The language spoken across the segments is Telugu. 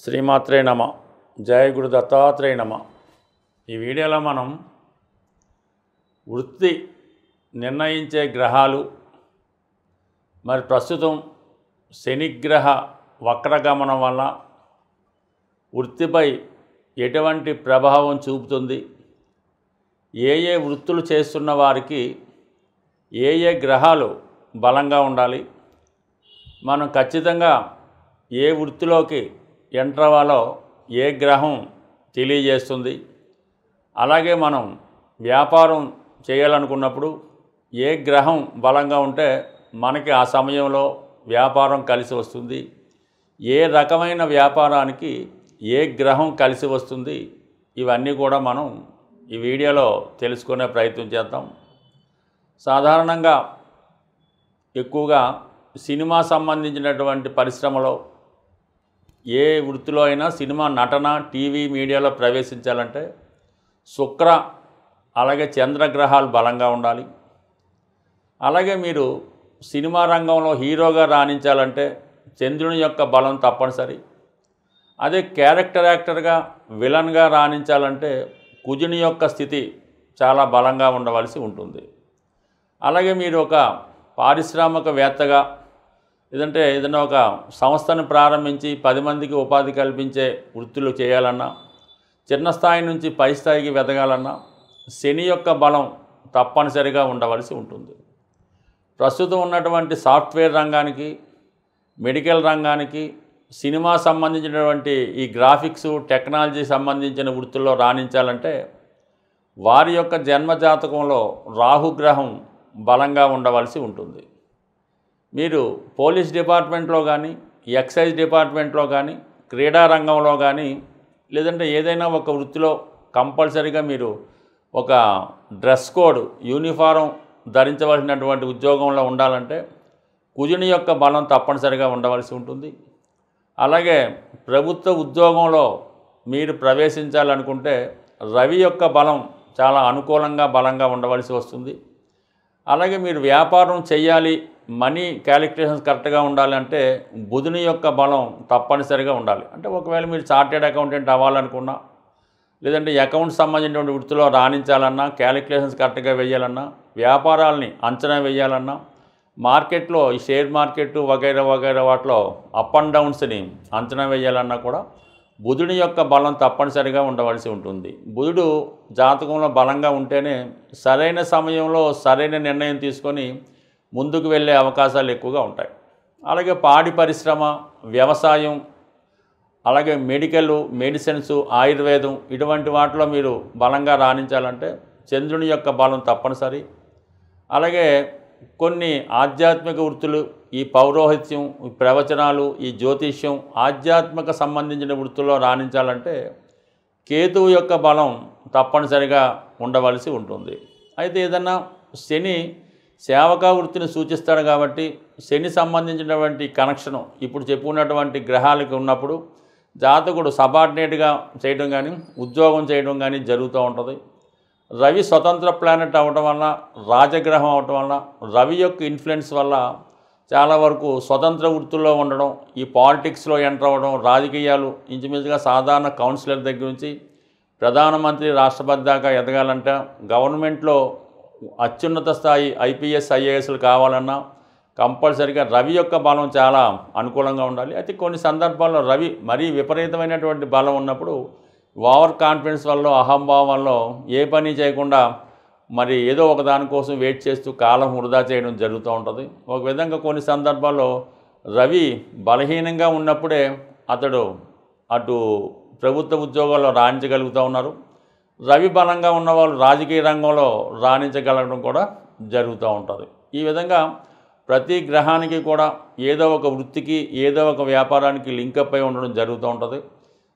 శ్రీమాత్రే నమ. జయ గురు దత్తాత్రేయ నమ. ఈ వీడియోలో మనం వృత్తి నిర్ణయించే గ్రహాలు మరి ప్రస్తుతం శనిగ్రహ వక్రగమనం వల్ల వృత్తిపై ఎటువంటి ప్రభావం చూపుతుంది, ఏ ఏ వృత్తులు చేస్తున్న వారికి ఏ ఏ గ్రహాలు బలంగా ఉండాలి, మనం ఖచ్చితంగా ఏ వృత్తిలోకి ఎంటర్ అవ్వాలో ఏ గ్రహం తెలియజేస్తుంది. అలాగే మనం వ్యాపారం చేయాలనుకున్నప్పుడు ఏ గ్రహం బలంగా ఉంటే మనకి ఆ సమయంలో వ్యాపారం కలిసి వస్తుంది, ఏ రకమైన వ్యాపారానికి ఏ గ్రహం కలిసి వస్తుంది, ఇవన్నీ కూడా మనం ఈ వీడియోలో తెలుసుకునే ప్రయత్నం చేద్దాం. సాధారణంగా ఎక్కువగా సినిమా సంబంధించినటువంటి పరిశ్రమలో ఏ వృత్తిలో అయినా సినిమా నటన టీవీ మీడియాలో ప్రవేశించాలంటే శుక్ర అలాగే చంద్రగ్రహాలు బలంగా ఉండాలి. అలాగే మీరు సినిమా రంగంలో హీరోగా రాణించాలంటే చంద్రుని యొక్క బలం తప్పనిసరి. అదే క్యారెక్టర్ యాక్టర్గా విలన్గా రాణించాలంటే కుజుని యొక్క స్థితి చాలా బలంగా ఉండవలసి ఉంటుంది. అలాగే మీరు ఒక పారిశ్రామికవేత్తగా లేదంటే ఏదైనా ఒక సంస్థను ప్రారంభించి 10 మందికి ఉపాధి కల్పించే వృత్తులు చేయాలన్నా, చిన్న స్థాయి నుంచి పై స్థాయికి వెదగాలన్నా శని యొక్క బలం తప్పనిసరిగా ఉండవలసి ఉంటుంది. ప్రస్తుతం ఉన్నటువంటి సాఫ్ట్వేర్ రంగానికి, మెడికల్ రంగానికి, సినిమా సంబంధించినటువంటి ఈ గ్రాఫిక్స్ టెక్నాలజీ సంబంధించిన వృత్తుల్లో రాణించాలంటే వారి యొక్క జన్మజాతకంలో రాహుగ్రహం బలంగా ఉండవలసి ఉంటుంది. మీరు పోలీస్ డిపార్ట్మెంట్లో కానీ, ఎక్సైజ్ డిపార్ట్మెంట్లో కానీ, క్రీడా రంగంలో కానీ, లేదంటే ఏదైనా ఒక వృత్తిలో కంపల్సరీగా మీరు ఒక డ్రెస్ కోడ్ యూనిఫారం ధరించవలసినటువంటి ఉద్యోగంలో ఉండాలంటే కుజుని యొక్క బలం తప్పనిసరిగా ఉండవలసి ఉంటుంది. అలాగే ప్రభుత్వ ఉద్యోగంలో మీరు ప్రవేశించాలనుకుంటే రవి యొక్క బలం చాలా అనుకూలంగా బలంగా ఉండవలసి వస్తుంది. అలాగే మీరు వ్యాపారం చేయాలి, మనీ క్యాలిక్యులేషన్స్ కరెక్ట్గా ఉండాలంటే బుధుని యొక్క బలం తప్పనిసరిగా ఉండాలి. అంటే ఒకవేళ మీరు చార్టెడ్ అకౌంటెంట్ అవ్వాలనుకున్నా, లేదంటే అకౌంట్స్ సంబంధించిన వృత్తిలో రాణించాలన్నా, క్యాలిక్యులేషన్స్ కరెక్ట్గా వేయాలన్నా, వ్యాపారాలని అంచనా వేయాలన్నా, మార్కెట్లో ఈ షేర్ మార్కెట్ వగైరా వగైరా వాటిలో అప్ అండ్ డౌన్స్ని అంచనా వేయాలన్నా కూడా బుధుని యొక్క బలం తప్పనిసరిగా ఉండవలసి ఉంటుంది. బుధుడు జాతకంలో బలంగా ఉంటేనే సరైన సమయంలో సరైన నిర్ణయం తీసుకొని ముందుకు వెళ్ళే అవకాశాలు ఎక్కువగా ఉంటాయి. అలాగే పాడి పరిశ్రమ, వ్యవసాయం, అలాగే మెడిసిన్స్, ఆయుర్వేదం ఇటువంటి వాటిలో మీరు బలంగా రాణించాలంటే చంద్రుని యొక్క బలం తప్పనిసరి. అలాగే కొన్ని ఆధ్యాత్మిక వృత్తులు, ఈ పౌరోహిత్యం, ఈ ప్రవచనాలు, ఈ జ్యోతిష్యం, ఆధ్యాత్మిక సంబంధించిన వృత్తుల్లో రాణించాలంటే కేతువు యొక్క బలం తప్పనిసరిగా ఉండవలసి ఉంటుంది. అయితే ఏదన్నా శని సేవకా వృత్తిని సూచిస్తాడు కాబట్టి శని సంబంధించినటువంటి కనెక్షను ఇప్పుడు చెప్పుకున్నటువంటి గ్రహాలకి ఉన్నప్పుడు జాతకుడు సబార్డినేట్గా చేయడం కానీ, ఉద్యోగం చేయడం కానీ జరుగుతూ ఉంటుంది. రవి స్వతంత్ర ప్లానెట్ అవ్వటం వల్ల, రాజగ్రహం అవ్వటం వల్ల, రవి యొక్క ఇన్ఫ్లుయెన్స్ వల్ల చాలా వరకు స్వతంత్ర వృత్తుల్లో ఉండడం, ఈ పాలిటిక్స్లో ఎంటర్ అవ్వడం, రాజకీయాలు ఇంచుమించుగా సాధారణ కౌన్సిలర్ దగ్గర నుంచి ప్రధానమంత్రి, రాష్ట్రపతి దాకా ఎదగాలంటే, గవర్నమెంట్లో అత్యున్నత స్థాయి ఐపీఎస్ ఐఏఎస్లు కావాలన్నా కంపల్సరీగా రవి యొక్క బలం చాలా అనుకూలంగా ఉండాలి. అయితే కొన్ని సందర్భాల్లో రవి మరీ విపరీతమైనటువంటి బలం ఉన్నప్పుడు ఓవర్ కాన్ఫిడెన్స్ వల్ల, అహంభావం వల్ల ఏ పని చేయకుండా మరి ఏదో ఒక దానికోసం వెయిట్ చేస్తూ కాలం వృధా చేయడం జరుగుతూ ఉంటుంది. ఒక విధంగా కొన్ని సందర్భాల్లో రవి బలహీనంగా ఉన్నప్పుడే అతడు అటు ప్రభుత్వ ఉద్యోగాల్లో రాణించగలుగుతూ ఉన్నారు. రవి బలంగా ఉన్నవాళ్ళు రాజకీయ రంగంలో రాణించగలగడం కూడా జరుగుతూ ఉంటుంది. ఈ విధంగా ప్రతి గ్రహానికి కూడా ఏదో ఒక వృత్తికి, ఏదో ఒక వ్యాపారానికి లింకప్ అయి ఉండడం జరుగుతూ ఉంటుంది.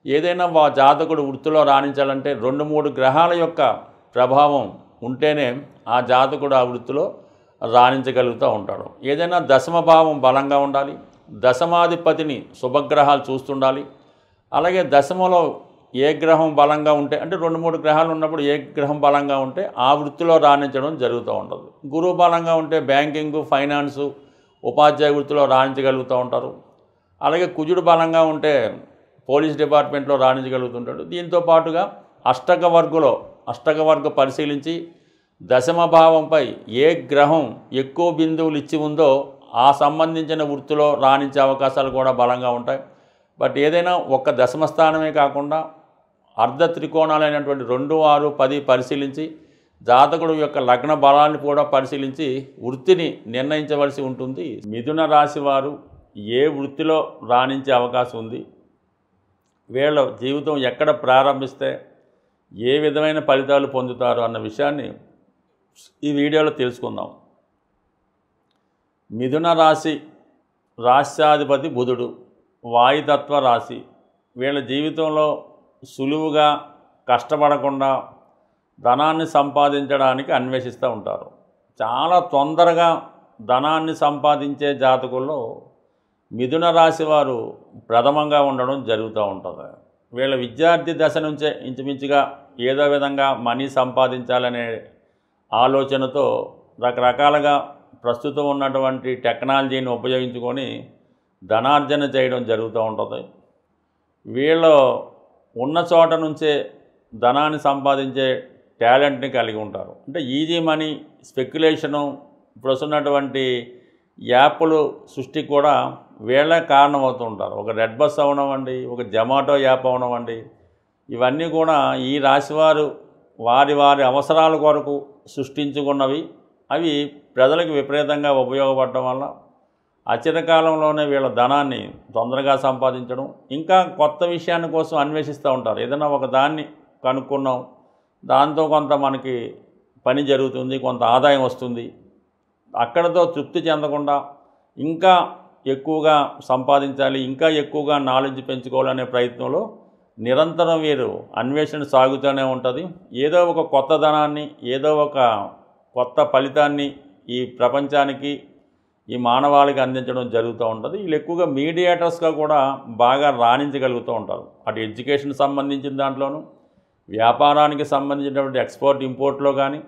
ఏదైనా జాతకుడు వృత్తిలో రాణించాలంటే 2-3 గ్రహాల యొక్క ప్రభావం ఉంటేనే ఆ జాతకుడు ఆ వృత్తిలో రాణించగలుగుతూ ఉంటాడు. ఏదైనా దశమ భావం బలంగా ఉండాలి, దశమాధిపతిని శుభగ్రహాలు చూస్తుండాలి. అలాగే దశమలో ఏ గ్రహం బలంగా ఉంటే, అంటే 2-3 గ్రహాలు ఉన్నప్పుడు ఏ గ్రహం బలంగా ఉంటే ఆ వృత్తిలో రాణించడం జరుగుతూ ఉంటుంది. గురువు బలంగా ఉంటే బ్యాంకింగ్, ఫైనాన్సు, ఉపాధ్యాయ వృత్తిలో రాణించగలుగుతూ ఉంటారు. అలాగే కుజుడు బలంగా ఉంటే పోలీస్ డిపార్ట్మెంట్లో రాణించగలుగుతుంటాడు. దీంతో పాటుగా అష్టక వర్గ పరిశీలించి దశమ భావంపై ఏ గ్రహం ఎక్కువ బిందువులు ఇచ్చి ఉందో ఆ సంబంధించిన వృత్తిలో రాణించే అవకాశాలు కూడా బలంగా ఉంటాయి. బట్ ఏదైనా ఒక్క దశమ స్థానమే కాకుండా అర్ధ త్రికోణాలైనటువంటి 2, 6, 10 పరిశీలించి జాతకుడు యొక్క లగ్న బలాన్ని కూడా పరిశీలించి వృత్తిని నిర్ణయించవలసి ఉంటుంది. మిథున రాశి వారు ఏ వృత్తిలో రాణించే అవకాశం ఉంది, వీళ్ళ జీవితం ఎక్కడ ప్రారంభిస్తే ఏ విధమైన ఫలితాలు పొందుతారు అన్న విషయాన్ని ఈ వీడియోలో తెలుసుకుందాం. మిథున రాశి రాశ్యాధిపతి బుధుడు, వాయుతత్వ రాశి. వీళ్ళ జీవితంలో సులువుగా కష్టపడకుండా ధనాన్ని సంపాదించడానికి అన్వేషిస్తూ ఉంటారు. చాలా తొందరగా ధనాన్ని సంపాదించే జాతకుల్లో మిథున రాశి వారు ప్రథమంగా ఉండడం జరుగుతూ ఉంటుంది. వీళ్ళ విద్యార్థి దశ నుంచే ఇంచుమించుగా ఏదో విధంగా మనీ సంపాదించాలనే ఆలోచనతో రకరకాలుగా ప్రస్తుతం ఉన్నటువంటి టెక్నాలజీని ఉపయోగించుకొని ధనార్జన చేయడం జరుగుతూ ఉంటుంది. వీళ్ళు ఉన్న చోట నుంచే ధనాన్ని సంపాదించే టాలెంట్ని కలిగి ఉంటారు. అంటే ఈజీ మనీ, స్పెక్యులేషను, ఇప్పుడు వస్తున్నటువంటి యాప్లు సృష్టికి కూడా వీళ్ళే కారణమవుతూ ఉంటారు. ఒక రెడ్ బస్ అవనవ్వండి, ఒక జొమాటో యాప్ అవనవ్వండి, ఇవన్నీ కూడా ఈ రాశివారు వారి అవసరాల కొరకు సృష్టించుకున్నవి. అవి ప్రజలకు విపరీతంగా ఉపయోగపడటం వల్ల అచిరకాలంలోనే వీళ్ళ ధనాన్ని తొందరగా సంపాదించడం, ఇంకా కొత్త విషయాన్ని కోసం అన్వేషిస్తూ ఉంటారు. ఏదైనా ఒక దాన్ని కనుక్కున్నాం, దాంతో కొంత మనకి పని జరుగుతుంది, కొంత ఆదాయం వస్తుంది, అక్కడతో తృప్తి చెందకుండా ఇంకా ఎక్కువగా సంపాదించాలి, ఇంకా ఎక్కువగా నాలెడ్జ్ పెంచుకోవాలనే ప్రయత్నంలో నిరంతరం వీరు అన్వేషణ సాగుతూనే ఉంటుంది. ఏదో ఒక కొత్త ధనాన్ని, ఏదో ఒక కొత్త ఫలితాన్ని ఈ ప్రపంచానికి, ఈ మానవాళికి అందించడం జరుగుతూ ఉంటుంది. వీళ్ళు ఎక్కువగా మీడియేటర్స్గా కూడా బాగా రాణించగలుగుతూ ఉంటారు. అటు ఎడ్యుకేషన్ సంబంధించిన దాంట్లోనూ, వ్యాపారానికి సంబంధించినటువంటి ఎక్స్పోర్ట్ ఇంపోర్ట్లో కానీ,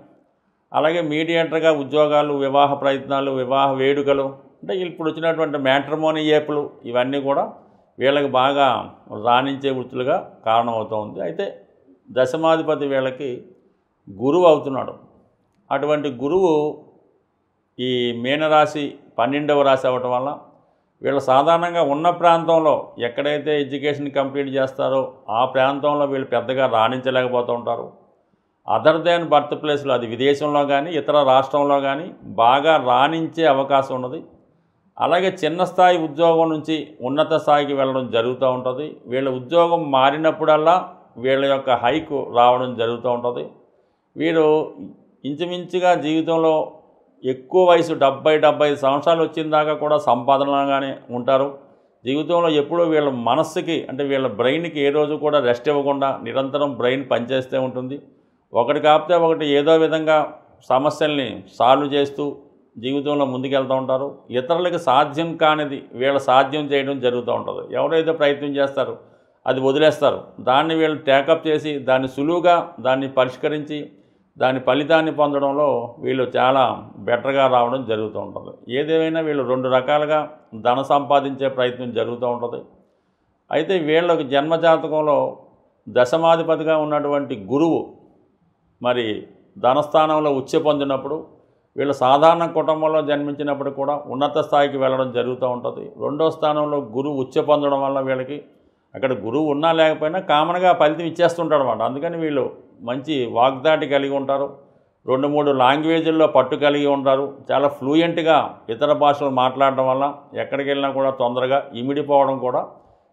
అలాగే మీడియేటర్గా ఉద్యోగాలు, వివాహ ప్రయత్నాలు, వివాహ వేడుకలు, అంటే ఇప్పుడు వచ్చినటువంటి మ్యాట్రిమోనీ యాప్లు, ఇవన్నీ కూడా వీళ్ళకి బాగా రాణించే వృత్తులుగా కారణమవుతుంది. అయితే దశమాధిపతి వీళ్ళకి గురువు అవుతున్నాడు. అటువంటి గురువు ఈ మీనరాశి 12వ రాశి అవ్వటం వల్ల వీళ్ళు సాధారణంగా ఉన్న ప్రాంతంలో ఎక్కడైతే ఎడ్యుకేషన్ కంప్లీట్ చేస్తారో ఆ ప్రాంతంలో వీళ్ళు పెద్దగా రాణించలేకపోతూ ఉంటారు. అదర్ దాన్ బర్త్ ప్లేస్లో, అది విదేశంలో కానీ ఇతర రాష్ట్రంలో కానీ బాగా రాణించే అవకాశం ఉన్నది. అలాగే చిన్న స్థాయి ఉద్యోగం నుంచి ఉన్నత స్థాయికి వెళ్ళడం జరుగుతూ ఉంటుంది. వీళ్ళ ఉద్యోగం మారినప్పుడల్లా వీళ్ళ యొక్క హైక్ రావడం జరుగుతూ ఉంటుంది. వీరు ఇంచుమించుగా జీవితంలో ఎక్కువ వయసు 70-75 సంవత్సరాలు వచ్చిన దాకా కూడా సంపాదనగానే ఉంటారు. జీవితంలో ఎప్పుడూ వీళ్ళ మనస్సుకి, అంటే వీళ్ళ బ్రెయిన్కి ఏ రోజు కూడా రెస్ట్ ఇవ్వకుండా నిరంతరం బ్రెయిన్ పనిచేస్తూ ఉంటుంది. ఒకటి కాకపోతే ఒకటి ఏదో విధంగా సమస్యల్ని సాల్వ్ చేస్తూ జీవితంలో ముందుకెళ్తూ ఉంటారు. ఇతరులకు సాధ్యం కానిది వీళ్ళ సాధ్యం చేయడం జరుగుతూ ఉంటుంది. ఎవరైతే ప్రయత్నం చేస్తారో అది వదిలేస్తారు. దాన్ని వీళ్ళు టేకప్ చేసి దాన్ని సులువుగా దాన్ని పరిష్కరించి దాని ఫలితాన్ని పొందడంలో వీళ్ళు చాలా బెటర్గా రావడం జరుగుతూ ఉంటుంది. ఏదేమైనా వీళ్ళు 2 రకాలుగా ధన సంపాదించే ప్రయత్నం జరుగుతూ ఉంటుంది. అయితే వీళ్ళకి జన్మజాతకంలో దశమాధిపతిగా ఉన్నటువంటి గురువు మరి ధనస్థానంలో ఉచ్చ పొందినప్పుడు వీళ్ళు సాధారణ కుటుంబంలో జన్మించినప్పుడు కూడా ఉన్నత స్థాయికి వెళ్ళడం జరుగుతూ ఉంటుంది. 2వ స్థానంలో గురువు ఉచ్చ పొందడం వల్ల వీళ్ళకి అక్కడ గురువు ఉన్నా లేకపోయినా కామన్గా ఫలితం ఇచ్చేస్తుంటాడు అన్నమాట. అందుకని వీళ్ళు మంచి వాగ్దాటి కలిగి ఉంటారు. 2-3 లాంగ్వేజ్ల్లో పట్టు కలిగి ఉంటారు. చాలా ఫ్లూయెంట్గా ఇతర భాషలు మాట్లాడడం వల్ల ఎక్కడికి వెళ్ళినా కూడా తొందరగా ఇమిడిపోవడం కూడా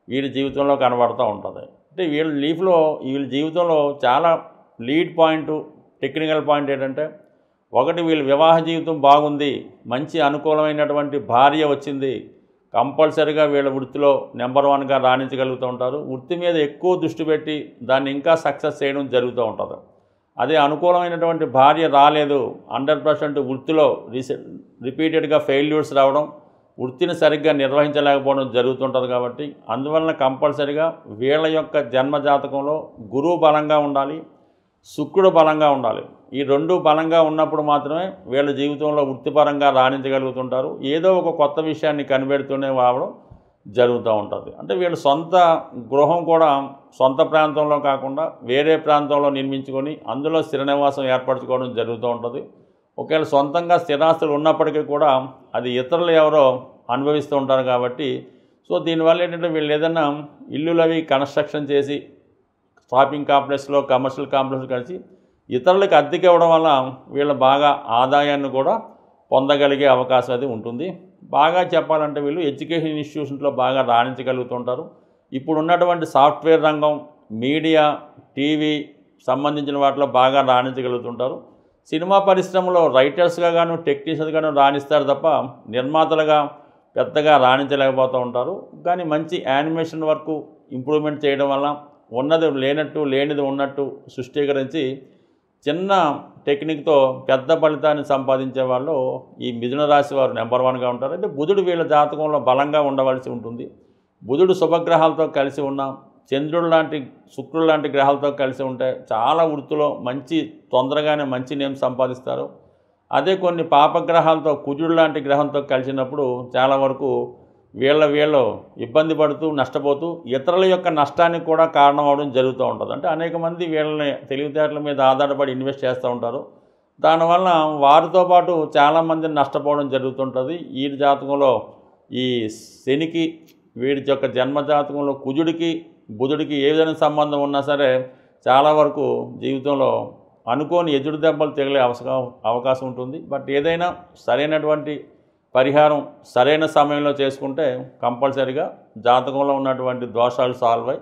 వీరి జీవితంలో కనబడుతూ ఉంటుంది. అంటే వీళ్ళ జీవితంలో చాలా లీడ్ పాయింట్, టెక్నికల్ పాయింట్ ఏంటంటే, ఒకటి వీళ్ళ వివాహ జీవితం బాగుంది, మంచి అనుకూలమైనటువంటి భార్య వచ్చింది, కంపల్సరీగా వీళ్ళ వృత్తిలో నెంబర్ 1గా రాణించగలుగుతూ ఉంటారు. వృత్తి మీద ఎక్కువ దృష్టి పెట్టి దాన్ని ఇంకా సక్సెస్ చేయడం జరుగుతూ ఉంటుంది. అదే అనుకూలమైనటువంటి భార్య రాలేదు, 100% వృత్తిలో రిపీటెడ్గా ఫెయిల్యూర్స్ రావడం, వృత్తిని సరిగ్గా నిర్వహించలేకపోవడం జరుగుతుంటుంది. కాబట్టి అందువలన కంపల్సరీగా వీళ్ళ యొక్క జన్మజాతకంలో గురువు బలంగా ఉండాలి, శుక్రుడు బలంగా ఉండాలి. ఈ 2 బలంగా ఉన్నప్పుడు మాత్రమే వీళ్ళ జీవితంలో వృత్తిపరంగా రాణించగలుగుతుంటారు. ఏదో ఒక కొత్త విషయాన్ని కనిపెడుతూనే రావడం జరుగుతూ ఉంటుంది. అంటే వీళ్ళు సొంత గృహం కూడా సొంత ప్రాంతంలో కాకుండా వేరే ప్రాంతంలో నిర్మించుకొని అందులో స్థిర నివాసం ఏర్పరచుకోవడం జరుగుతూ ఉంటుంది. ఒకవేళ సొంతంగా స్థిరాస్తులు ఉన్నప్పటికీ కూడా అది ఇతరులు ఎవరో అనుభవిస్తూ ఉంటారు కాబట్టి సో దీనివల్ల ఏంటంటే వీళ్ళు ఏదైనా ఇల్లులు అవి కన్స్ట్రక్షన్ చేసి షాపింగ్ కాంప్లెక్స్లో కమర్షియల్ కాంప్లెక్స్లో కలిసి ఇతరులకు అద్దెకి ఇవ్వడం వల్ల వీళ్ళు బాగా ఆదాయాన్ని కూడా పొందగలిగే అవకాశం అది ఉంటుంది. బాగా చెప్పాలంటే వీళ్ళు ఎడ్యుకేషన్ ఇన్స్టిట్యూషన్స్లో బాగా రాణించగలుగుతుంటారు. ఇప్పుడు ఉన్నటువంటి సాఫ్ట్వేర్ రంగం, మీడియా, టీవీ సంబంధించిన వాటిలో బాగా రాణించగలుగుతుంటారు. సినిమా పరిశ్రమలో రైటర్స్గా గాను టెక్నీషియన్స్గాను రాణిస్తారు తప్ప నిర్మాతలుగా పెద్దగా రాణించలేకపోతూ ఉంటారు. కానీ మంచి యానిమేషన్ వర్క్ ఇంప్రూవ్మెంట్ చేయడం వల్ల ఉన్నది లేనట్టు లేనిది ఉన్నట్టు సృష్టీకరించి చిన్న టెక్నిక్తో పెద్ద ఫలితాన్ని సంపాదించే వాళ్ళు ఈ మిథున రాశి వారు నెంబర్ 1గా ఉంటారు. అంటే బుధుడు వీళ్ళ జాతకంలో బలంగా ఉండవలసి ఉంటుంది. బుధుడు శుభగ్రహాలతో కలిసి ఉన్న చంద్రుడు లాంటి శుక్రుడు లాంటి గ్రహాలతో కలిసి ఉంటే చాలా వృత్తిలో మంచి తొందరగానే మంచి నేమ్ సంపాదిస్తారు. అదే కొన్ని పాపగ్రహాలతో కుజుడు లాంటి గ్రహంతో కలిసినప్పుడు చాలా వరకు వీళ్ళు ఇబ్బంది పడుతూ నష్టపోతూ ఇతరుల యొక్క నష్టానికి కూడా కారణం అవడం జరుగుతూ ఉంటుంది. అంటే అనేక మంది వీళ్ళని తెలివితేటల మీద ఆధారపడి ఇన్వెస్ట్ చేస్తూ ఉంటారు. దానివల్ల వారితో పాటు చాలామందిని నష్టపోవడం జరుగుతుంటుంది. ఈ జాతకంలో ఈ శనికి వీడి యొక్క జన్మజాతకంలో కుజుడికి బుధుడికి ఏ విధమైన సంబంధం ఉన్నా సరే చాలా వరకు జీవితంలో అనుకోని ఎదురు దెబ్బలు తగిలే అవకాశం ఉంటుంది. బట్ ఏదైనా సరైనటువంటి పరిహారం సరైన సమయంలో చేసుకుంటే కంపల్సరీగా జాతకంలో ఉన్నటువంటి దోషాలు సాల్వ్ అయ్యి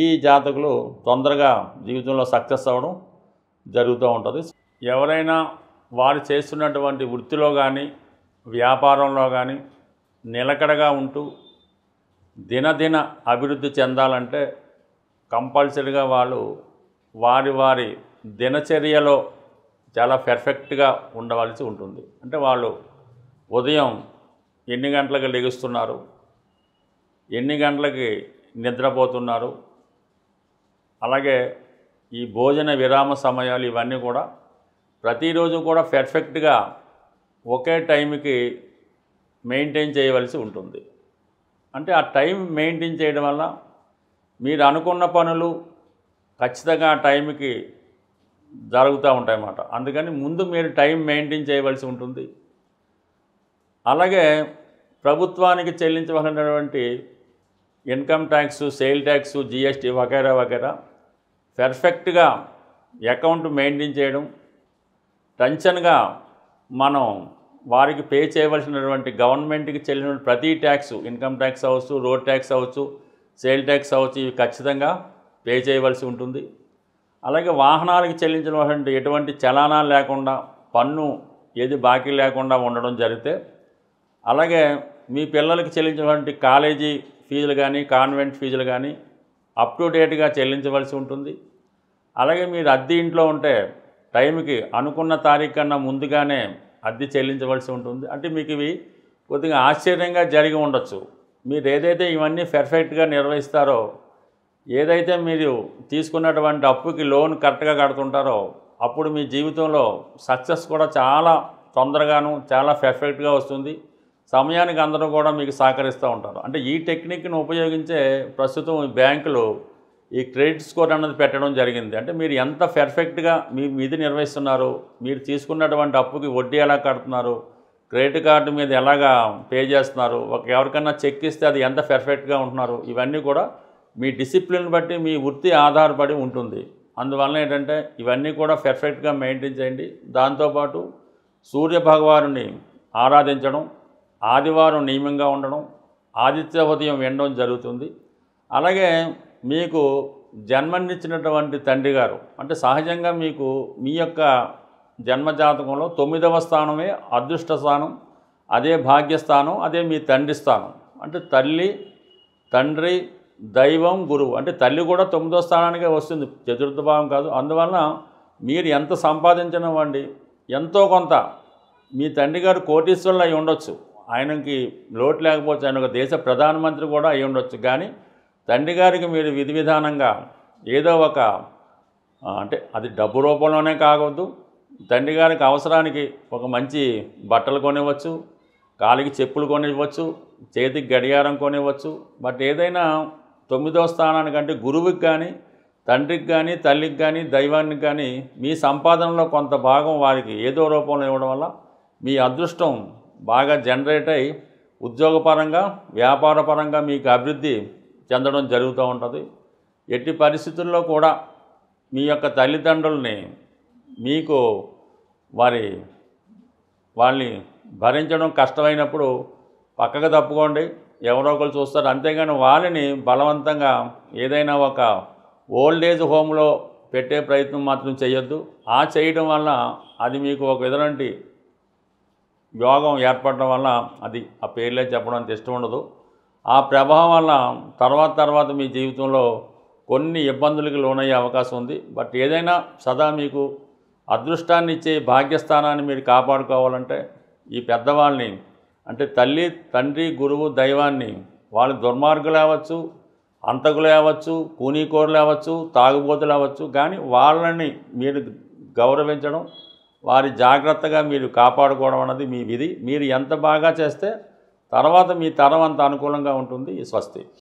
ఈ జాతకులు తొందరగా జీవితంలో సక్సెస్ అవ్వడం జరుగుతూ ఉంటుంది. ఎవరైనా వారు చేస్తున్నటువంటి వృత్తిలో కానీ వ్యాపారంలో కానీ నిలకడగా ఉంటూ దినదిన అభివృద్ధి చెందాలంటే కంపల్సరీగా వాళ్ళు వారి దినచర్యలో చాలా పర్ఫెక్ట్గా ఉండవలసి ఉంటుంది. అంటే వాళ్ళు ఉదయం ఎన్ని గంటలకు లెగుస్తున్నారు, ఎన్ని గంటలకి నిద్రపోతున్నారు, అలాగే ఈ భోజన విరామ సమయాలు ఇవన్నీ కూడా ప్రతిరోజు కూడా పర్ఫెక్ట్గా ఒకే టైంకి మెయింటైన్ చేయవలసి ఉంటుంది. అంటే ఆ టైం మెయింటైన్ చేయడం వల్ల మీరు అనుకున్న పనులు ఖచ్చితంగా ఆ టైంకి జరుగుతూ ఉంటాయన్నమాట. అందుకని ముందు మీరు టైం మెయింటైన్ చేయవలసి ఉంటుంది. అలాగే ప్రభుత్వానికి చెల్లించవలసినటువంటి income tax, sale tax, GST వగైరా వగైరా పర్ఫెక్ట్గా అకౌంట్ మెయింటైన్ చేయడం, టెన్షన్గా మనం వారికి పే చేయవలసినటువంటి గవర్నమెంట్కి చెల్లిన ప్రతి ట్యాక్స్, ఇన్కమ్ ట్యాక్స్ అవ్వచ్చు, రోడ్ ట్యాక్స్ అవ్వచ్చు, సేల్ ట్యాక్స్ అవ్వచ్చు, ఇవి ఖచ్చితంగా పే చేయవలసి ఉంటుంది. అలాగే వాహనాలకు చెల్లించినటువంటి ఎటువంటి చలానాలు లేకుండా పన్ను ఏది బాకీ లేకుండా ఉండడం జరిగితే, అలాగే మీ పిల్లలకి చెల్లించినటువంటి కాలేజీ ఫీజులు కానీ కాన్వెంట్ ఫీజులు కానీ అప్ టు డేట్గా చెల్లించవలసి ఉంటుంది. అలాగే మీరు అద్దె ఇంట్లో ఉంటే టైంకి అనుకున్న తారీఖు కన్నా ముందుగానే అద్దె చెల్లించవలసి ఉంటుంది. అంటే మీకు ఇవి కొద్దిగా ఆశ్చర్యంగా జరిగి ఉండొచ్చు. మీరు ఏదైతే ఇవన్నీ పర్ఫెక్ట్గా నిర్వహిస్తారో, ఏదైతే మీరు తీసుకున్నటువంటి అప్పుకి లోన్ కరెక్ట్గా కడుతుంటారో అప్పుడు మీ జీవితంలో సక్సెస్ కూడా చాలా తొందరగాను చాలా పర్ఫెక్ట్గా వస్తుంది. సమయానికి అందరూ కూడా మీకు సహకరిస్తూ ఉంటారు. అంటే ఈ టెక్నిక్ను ఉపయోగించే ప్రస్తుతం బ్యాంకులు ఈ క్రెడిట్ స్కోర్ అన్నది పెట్టడం జరిగింది. అంటే మీరు ఎంత పర్ఫెక్ట్గా మీ విధి నిర్వహిస్తున్నారు, మీరు తీసుకున్నటువంటి అప్పుకి వడ్డీ ఎలా కడుతున్నారు, క్రెడిట్ కార్డు మీద ఎలాగా పే చేస్తున్నారు, ఎవరికన్నా చెక్ ఇస్తే అది ఎంత పర్ఫెక్ట్గా ఉంటున్నారు, ఇవన్నీ కూడా మీ డిసిప్లిన్ బట్టి మీ వృత్తి ఆధారపడి ఉంటుంది. అందువల్ల ఏంటంటే ఇవన్నీ కూడా పర్ఫెక్ట్గా మెయింటైన్ చేయండి. దాంతోపాటు సూర్యభగవానుని ఆరాధించడం, ఆదివారం నియమంగా ఉండడం, ఆదిత్య ఉదయం వినడం జరుగుతుంది. అలాగే మీకు జన్మనిచ్చినటువంటి తండ్రి గారు అంటే సహజంగా మీకు మీ యొక్క జన్మజాతకంలో 9వ స్థానమే అదృష్ట స్థానం, అదే భాగ్యస్థానం, అదే మీ తండ్రి స్థానం. అంటే తల్లి, తండ్రి, దైవం, గురువు. అంటే తల్లి కూడా 9వ స్థానానికే వస్తుంది, చతుర్థ భావం కాదు. అందువల్ల మీరు ఎంత సంపాదించినవ్వండి, ఎంతో కొంత మీ తండ్రి గారు కోటీశ్వరులు అయి ఉండొచ్చు, ఆయనకి లోటు లేకపోవచ్చు, ఆయన ఒక దేశ ప్రధానమంత్రి కూడా అయి ఉండొచ్చు. కానీ తండ్రి గారికి మీరు విధి విధానంగా ఏదో ఒక అంటే అది డబ్బు రూపంలోనే కావద్దు, తండ్రి గారికి అవసరానికి ఒక మంచి బట్టలు కొనివ్వచ్చు, కాలికి చెప్పులు కొనివ్వచ్చు, చేతికి గడియారం కొనివ్వచ్చు. బట్ ఏదైనా 9వ స్థానానికంటే గురువుకి కానీ, తండ్రికి కానీ, తల్లికి కానీ, దైవానికి కానీ మీ సంపాదనలో కొంత భాగం వారికి ఏదో రూపంలో ఇవ్వడం వల్ల మీ అదృష్టం బాగా జనరేట్ అయ్యి ఉద్యోగపరంగా, వ్యాపారపరంగా మీకు అభివృద్ధి చెందడం జరుగుతూ ఉంటుంది. ఎట్టి పరిస్థితుల్లో కూడా మీ యొక్క తల్లిదండ్రుల్ని మీకు వాళ్ళని భరించడం కష్టమైనప్పుడు పక్కకు తప్పుకోండి, ఎవరో ఒకరు చూస్తారు. అంతేగాని వాళ్ళని బలవంతంగా ఏదైనా ఒక ఓల్డ్ ఏజ్ హోమ్లో పెట్టే ప్రయత్నం మాత్రం చేయొద్దు. ఆ చేయడం వల్ల అది మీకు ఒక విధమైన యోగం ఏర్పడడం వల్ల అది ఆ పేర్లే చెప్పడం అంత ఇష్టం ఉండదు. ఆ ప్రభావం వల్ల తర్వాత మీ జీవితంలో కొన్ని ఇబ్బందులకు లోనయ్యే అవకాశం ఉంది. బట్ ఏదైనా సదా మీకు అదృష్టాన్ని ఇచ్చే భాగ్యస్థానాన్ని మీరు కాపాడుకోవాలంటే ఈ పెద్దవాళ్ళని అంటే తల్లి, తండ్రి, గురువు, దైవాన్ని వాళ్ళు దుర్మార్గులు అవ్వచ్చు, హంతకులు అవ్వచ్చు, కూనీకోరులు అవ్వచ్చు, తాగుబోతులు అవ్వచ్చు, కానీ వాళ్ళని మీరు గౌరవించడం, వారి జాగ్రత్తగా మీరు కాపాడుకోవడం అన్నది మీ విధి. మీరు ఎంత బాగా చేస్తే తర్వాత మీ తరం అంత అనుకూలంగా ఉంటుంది. స్వస్తి.